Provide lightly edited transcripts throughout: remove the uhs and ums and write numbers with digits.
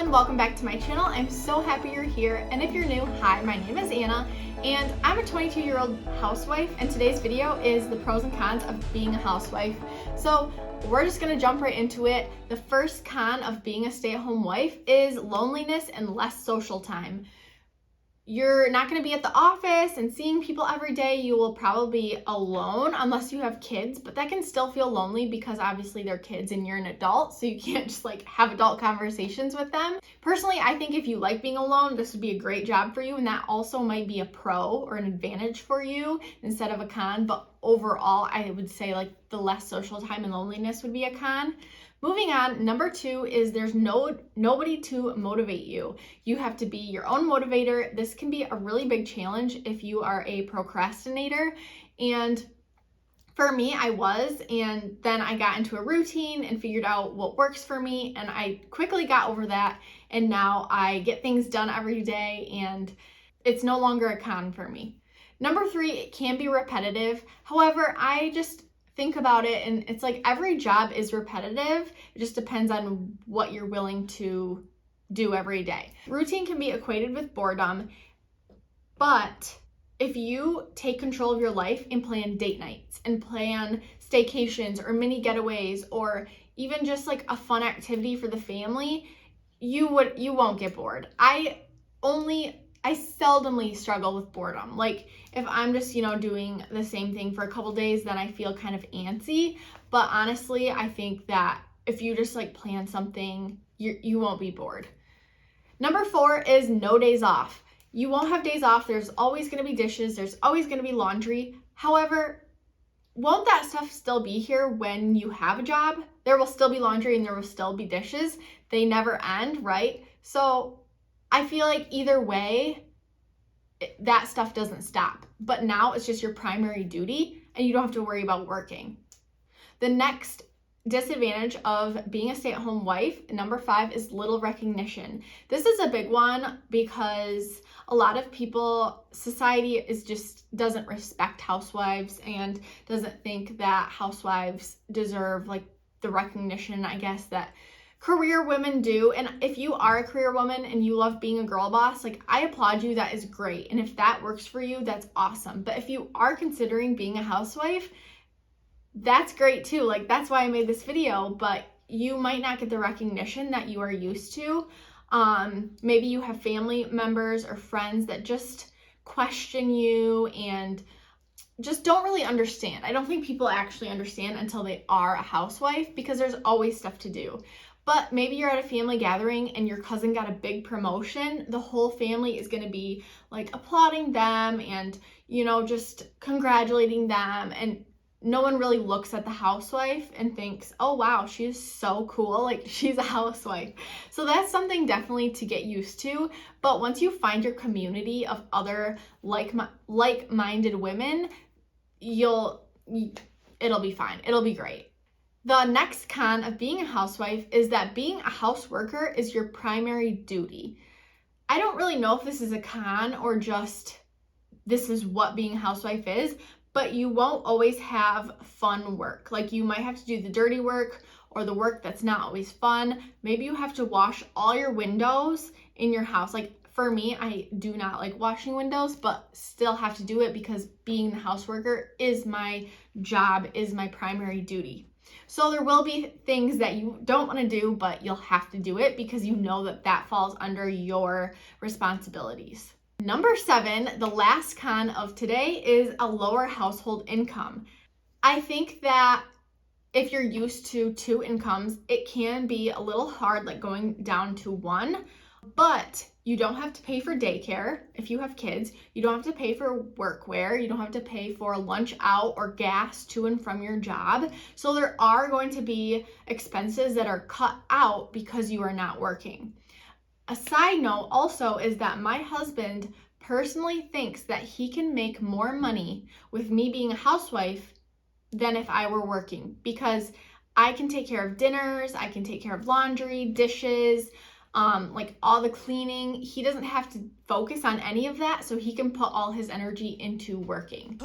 everyone, welcome back to my channel. I'm so happy you're here, and if you're new, hi, my name is Anna, and I'm a 22-year-old housewife, and today's video is the pros and cons of being a housewife. So we're just gonna jump right into it. The first con of being a stay-at-home wife is loneliness and less social time. You're not going to be at the office and seeing people every day. You will probably be alone unless you have kids, but that can still feel lonely because obviously they're kids and you're an adult, so you can't just like have adult conversations with them. Personally, I think if you like being alone, this would be a great job for you, and that also might be a pro or an advantage for you instead of a con, but overall, I would say like the less social time and loneliness would be a con. Moving on, number 2 is there's nobody to motivate you. You have to be your own motivator. This can be a really big challenge if you are a procrastinator. And for me, I was, and then I got into a routine and figured out what works for me, and I quickly got over that, and now I get things done every day, and it's no longer a con for me. Number 3, it can be repetitive. However, I just think about it, and it's like every job is repetitive. It just depends on what you're willing to do every day. Routine can be equated with boredom, but if you take control of your life and plan date nights and plan staycations or mini getaways or even just like a fun activity for the family, you won't get bored. I seldomly struggle with boredom. Like if I'm just, doing the same thing for a couple days, then I feel kind of antsy. But honestly, I think that if you just like plan something, you won't be bored. Number 4 is no days off. You won't have days off. There's always going to be dishes. There's always going to be laundry. However, won't that stuff still be here when you have a job? There will still be laundry and there will still be dishes. They never end, right? So I feel like either way, that stuff doesn't stop. But now it's just your primary duty and you don't have to worry about working. The next disadvantage of being a stay-at-home wife, number 5, is little recognition. This is a big one because a lot of people, society doesn't respect housewives and doesn't think that housewives deserve like the recognition, I guess, that career women do. And if you are a career woman and you love being a girl boss, like I applaud you, that is great. And if that works for you, that's awesome. But if you are considering being a housewife, that's great too. Like that's why I made this video, but you might not get the recognition that you are used to. Maybe you have family members or friends that just question you and just don't really understand. I don't think people actually understand until they are a housewife because there's always stuff to do. But maybe you're at a family gathering and your cousin got a big promotion. The whole family is going to be like applauding them and, just congratulating them. And no one really looks at the housewife and thinks, oh, wow, she is so cool. Like she's a housewife. So that's something definitely to get used to. But once you find your community of other like-minded women, it'll be fine. It'll be great. The next con of being a housewife is that being a house worker is your primary duty. I don't really know if this is a con or just this is what being a housewife is, but you won't always have fun work. Like you might have to do the dirty work or the work that's not always fun. Maybe you have to wash all your windows in your house. Like for me, I do not like washing windows, but still have to do it because being the house worker is my job, is my primary duty. So there will be things that you don't want to do, but you'll have to do it because you know that falls under your responsibilities. Number 7, the last con of today, is a lower household income. I think that if you're used to 2 incomes, it can be a little hard, like going down to 1, but you don't have to pay for daycare if you have kids. You don't have to pay for workwear. You don't have to pay for lunch out or gas to and from your job. So there are going to be expenses that are cut out because you are not working. A side note also is that my husband personally thinks that he can make more money with me being a housewife than if I were working because I can take care of dinners, I can take care of laundry, dishes, like all the cleaning. He doesn't have to focus on any of that, so he can put all his energy into working.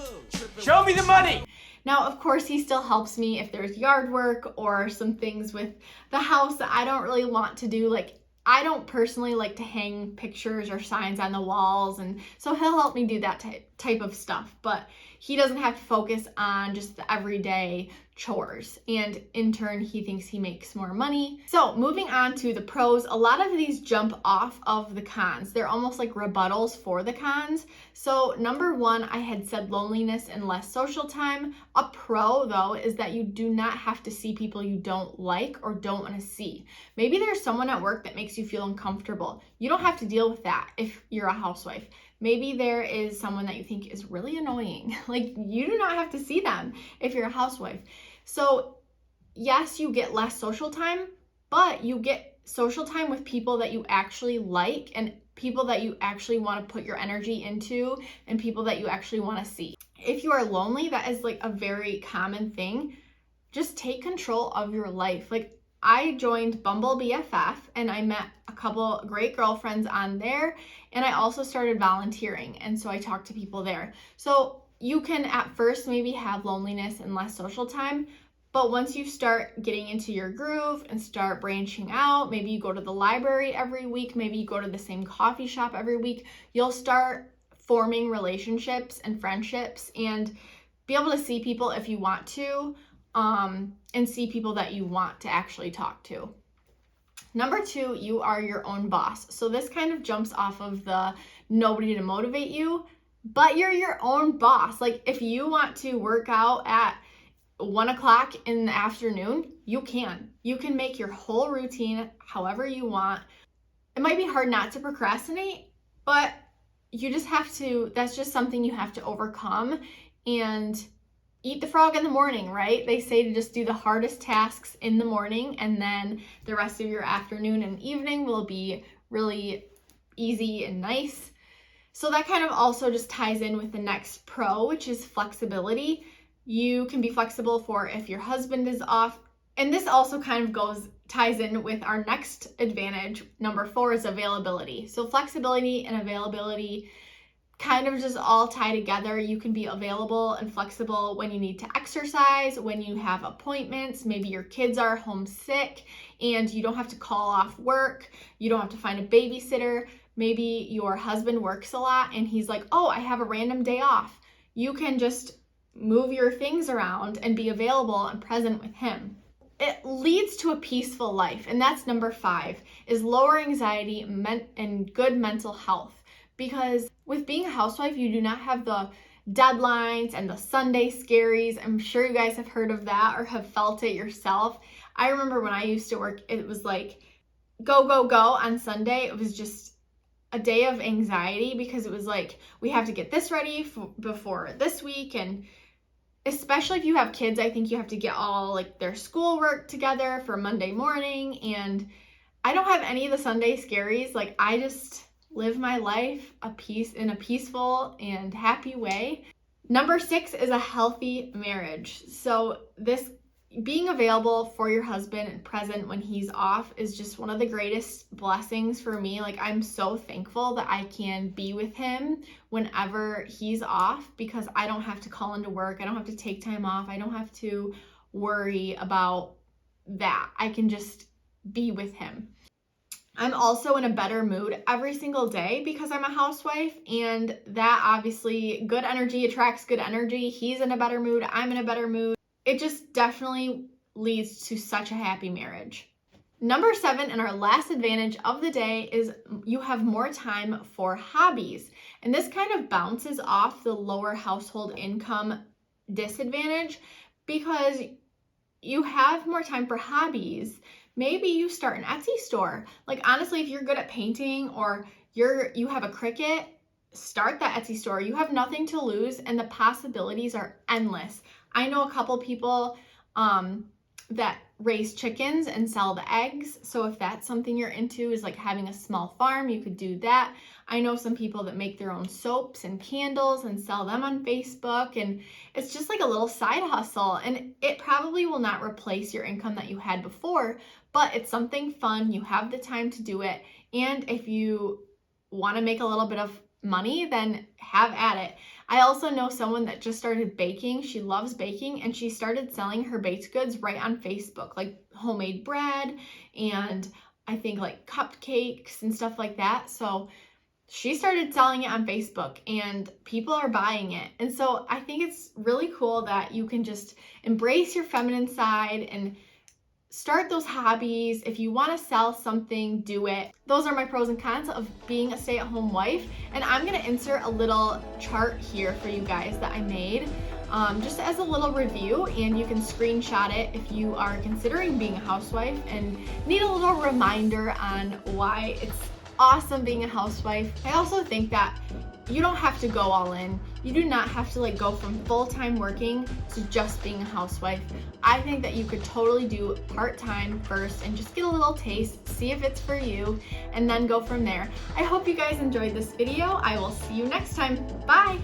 Show me the money! Now, of course, he still helps me if there's yard work or some things with the house that I don't really want to do. Like I don't personally like to hang pictures or signs on the walls, and so he'll help me do that type of stuff, but he doesn't have to focus on just the everyday chores, and in turn he thinks he makes more money. So moving on to the pros, a lot of these jump off of the cons. They're almost like rebuttals for the cons. So number one, I had said loneliness and less social time. A pro though is that you do not have to see people you don't like or don't want to see. Maybe there's someone at work that makes you feel uncomfortable. You don't have to deal with that if you're a housewife. Maybe there is someone that you think is really annoying. Like, you do not have to see them if you're a housewife. So yes, you get less social time, but you get social time with people that you actually like and people that you actually want to put your energy into and people that you actually want to see. If you are lonely, that is like a very common thing. Just take control of your life. Like, I joined Bumble BFF and I met a couple great girlfriends on there, and I also started volunteering, and so I talked to people there. So you can at first maybe have loneliness and less social time, but once you start getting into your groove and start branching out, maybe you go to the library every week, maybe you go to the same coffee shop every week, you'll start forming relationships and friendships and be able to see people if you want to, and see people that you want to actually talk to. Number two, you are your own boss. So this kind of jumps off of the nobody to motivate you, but you're your own boss. Like, if you want to work out at 1 o'clock in the afternoon, you can. You can make your whole routine however you want. It might be hard not to procrastinate, but you just have to, that's just something you have to overcome and eat the frog in the morning, right? They say to just do the hardest tasks in the morning, and then the rest of your afternoon and evening will be really easy and nice. So that kind of also just ties in with the next pro, which is flexibility. You can be flexible for if your husband is off. And this also kind of ties in with our next advantage. Number 4 is availability. So flexibility and availability kind of just all tie together. You can be available and flexible when you need to exercise, when you have appointments, maybe your kids are homesick and you don't have to call off work, you don't have to find a babysitter, maybe your husband works a lot and he's like, oh, I have a random day off. You can just move your things around and be available and present with him. It leads to a peaceful life, and that's number 5, is lower anxiety and good mental health. Because with being a housewife, you do not have the deadlines and the Sunday scaries. I'm sure you guys have heard of that or have felt it yourself. I remember when I used to work, it was like go, go, go on Sunday. It was just a day of anxiety because it was like, we have to get this ready before this week. And especially if you have kids, I think you have to get all like their schoolwork together for Monday morning. And I don't have any of the Sunday scaries. Like, I just live my life in a peaceful and happy way. Number 6 is a healthy marriage. So this being available for your husband and present when he's off is just one of the greatest blessings for me. Like, I'm so thankful that I can be with him whenever he's off because I don't have to call into work. I don't have to take time off. I don't have to worry about that. I can just be with him. I'm also in a better mood every single day because I'm a housewife, and that obviously, good energy attracts good energy. He's in a better mood, I'm in a better mood. It just definitely leads to such a happy marriage. Number 7, and our last advantage of the day, is you have more time for hobbies. And this kind of bounces off the lower household income disadvantage because you have more time for hobbies. Maybe you start an Etsy store. Like, honestly, if you're good at painting or you have a Cricut, start that Etsy store. You have nothing to lose and the possibilities are endless. I know a couple people that raise chickens and sell the eggs. So if that's something you're into, is like having a small farm, you could do that. I know some people that make their own soaps and candles and sell them on Facebook, and it's just like a little side hustle, and it probably will not replace your income that you had before, but it's something fun. You have the time to do it, and if you want to make a little bit of money, then have at it. I also know someone that just started baking. She loves baking, and she started selling her baked goods right on Facebook, like homemade bread and I think like cupcakes and stuff like that. So she started selling it on Facebook and people are buying it. And so I think it's really cool that you can just embrace your feminine side and start those hobbies. If you want to sell something, do it. Those are my pros and cons of being a stay-at-home wife. And I'm going to insert a little chart here for you guys that I made just as a little review, and you can screenshot it if you are considering being a housewife and need a little reminder on why it's awesome being a housewife. I also think that you don't have to go all in. You do not have to like go from full-time working to just being a housewife. I think that you could totally do part-time first and just get a little taste, see if it's for you, and then go from there. I hope you guys enjoyed this video. I will see you next time. Bye!